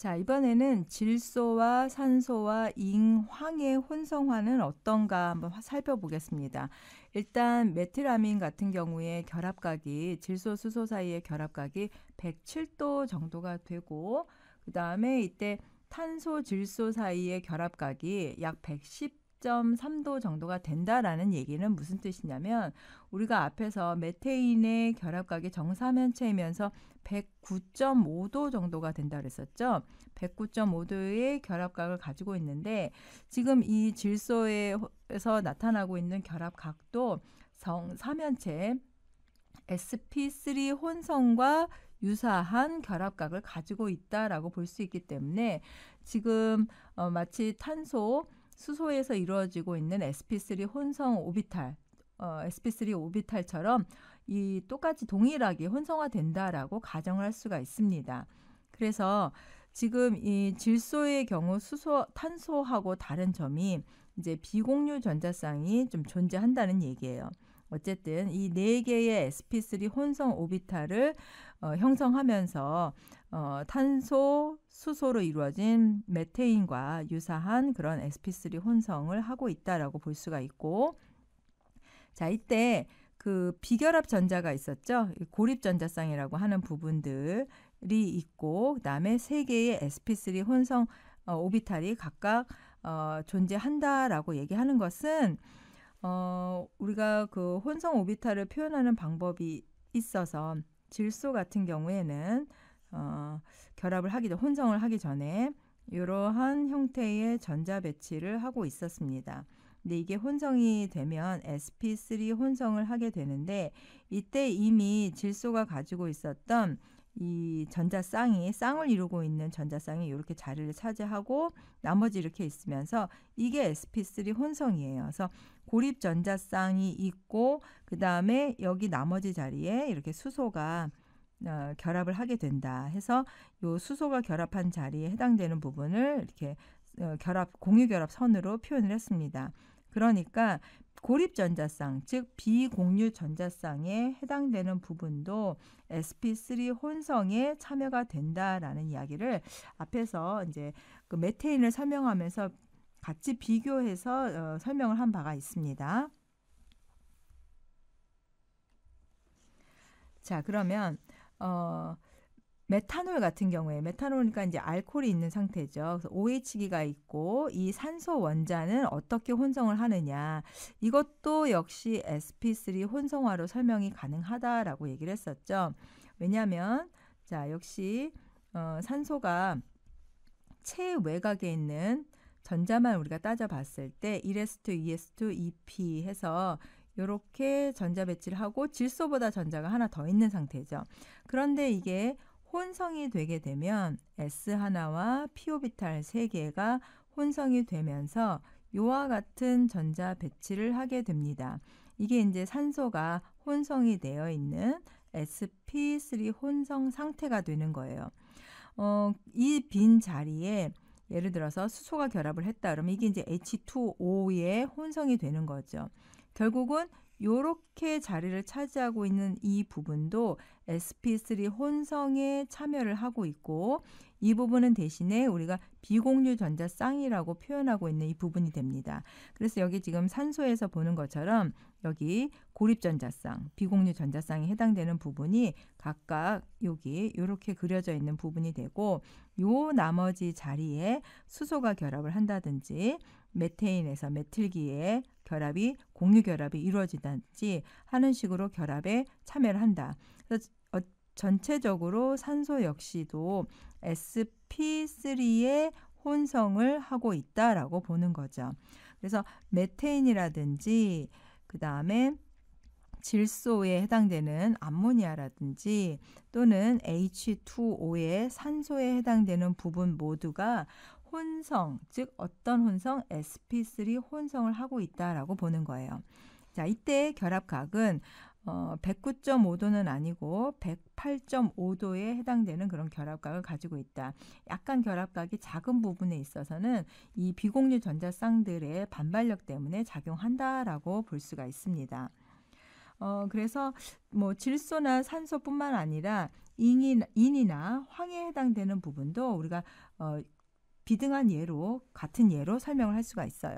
자, 이번에는 질소와 산소와 잉황의 혼성화는 어떤가 한번 살펴보겠습니다. 일단 메틸아민 같은 경우에 결합각이 질소, 수소 사이의 결합각이 107도 정도가 되고 그 다음에 이때 탄소, 질소 사이의 결합각이 약 110.3도 정도가 된다라는 얘기는 무슨 뜻이냐면 우리가 앞에서 메테인의 결합각이 정사면체이면서 109.5도 정도가 된다 그랬었죠. 109.5도의 결합각을 가지고 있는데 지금 이 질소에서 나타나고 있는 결합각도 정사면체 sp3 혼성과 유사한 결합각을 가지고 있다라고 볼 수 있기 때문에 지금 마치 탄소, 수소에서 이루어지고 있는 sp3 혼성 오비탈, sp3 오비탈처럼 이 똑같이 동일하게 혼성화된다라고 가정을 할 수가 있습니다. 그래서 지금 이 질소의 경우 탄소하고 다른 점이 이제 비공유 전자쌍이 좀 존재한다는 얘기예요. 어쨌든 이 4개의 sp3 혼성 오비탈을 형성하면서 탄소, 수소로 이루어진 메테인과 유사한 그런 sp3 혼성을 하고 있다라고 볼 수가 있고, 자, 이때 그 비결합 전자가 있었죠. 고립 전자쌍이라고 하는 부분들이 있고, 그다음에 3개의 sp3 혼성 오비탈이 각각 존재한다라고 얘기하는 것은 우리가 그 혼성 오비탈을 표현하는 방법이 있어서 질소 같은 경우에는 혼성을 하기 전에 이러한 형태의 전자 배치를 하고 있었습니다. 근데 이게 혼성이 되면 sp3 혼성을 하게 되는데 이때 이미 질소가 가지고 있었던 이 쌍을 이루고 있는 전자쌍이 이렇게 자리를 차지하고 나머지 이렇게 있으면서 이게 sp3 혼성이에요. 그래서 고립 전자쌍이 있고 그 다음에 여기 나머지 자리에 이렇게 수소가 결합을 하게 된다 해서 요 수소가 결합한 자리에 해당되는 부분을 이렇게 공유 결합 선으로 표현을 했습니다. 그러니까 고립 전자쌍, 즉 비공유 전자쌍에 해당되는 부분도 sp3 혼성에 참여가 된다라는 이야기를 앞에서 이제 그 메테인을 설명하면서 같이 비교해서 설명을 한 바가 있습니다. 자, 그러면 메탄올 같은 경우에 메탄올이니까 이제 알코올이 있는 상태죠. 그래서 OH기가 있고 이 산소 원자는 어떻게 혼성을 하느냐. 이것도 역시 sp3 혼성화로 설명이 가능하다라고 얘기를 했었죠. 왜냐하면 자, 역시 산소가 체외곽에 있는 전자만 우리가 따져봤을 때 1s2, 2s2, 2p 해서 이렇게 전자 배치를 하고 질소보다 전자가 하나 더 있는 상태죠. 그런데 이게 혼성이 되게 되면 S1와 P오비탈 3개가 혼성이 되면서 이와 같은 전자 배치를 하게 됩니다. 이게 이제 산소가 혼성이 되어 있는 sp3 혼성 상태가 되는 거예요. 이 빈 자리에 예를 들어서 수소가 결합을 했다 그러면 이게 이제 H2O에 혼성이 되는 거죠. 결국은 이렇게 자리를 차지하고 있는 이 부분도 sp3 혼성에 참여를 하고 있고 이 부분은 대신에 우리가 비공유 전자쌍이라고 표현하고 있는 이 부분이 됩니다. 그래서 여기 지금 산소에서 보는 것처럼 여기 고립 전자쌍, 비공유 전자쌍에 해당되는 부분이 각각 여기 이렇게 그려져 있는 부분이 되고 요 나머지 자리에 수소가 결합을 한다든지 메테인에서 메틸기에 공유 결합이 이루어지든지 하는 식으로 결합에 참여를 한다. 그래서 전체적으로 산소 역시도 sp3의 혼성을 하고 있다라고 보는 거죠. 그래서 메테인이라든지 그 다음에 질소에 해당되는 암모니아라든지 또는 H2O의 산소에 해당되는 부분 모두가 혼성, 즉 어떤 혼성? sp3 혼성을 하고 있다라고 보는 거예요. 자, 이때 결합각은 109.5도는 아니고 108.5도에 해당되는 그런 결합각을 가지고 있다. 약간 결합각이 작은 부분에 있어서는 이 비공유 전자쌍들의 반발력 때문에 작용한다라고 볼 수가 있습니다. 그래서 뭐 질소나 산소뿐만 아니라 인이나 황에 해당되는 부분도 우리가 어 비등한 예로 같은 예로 설명을 할 수가 있어요.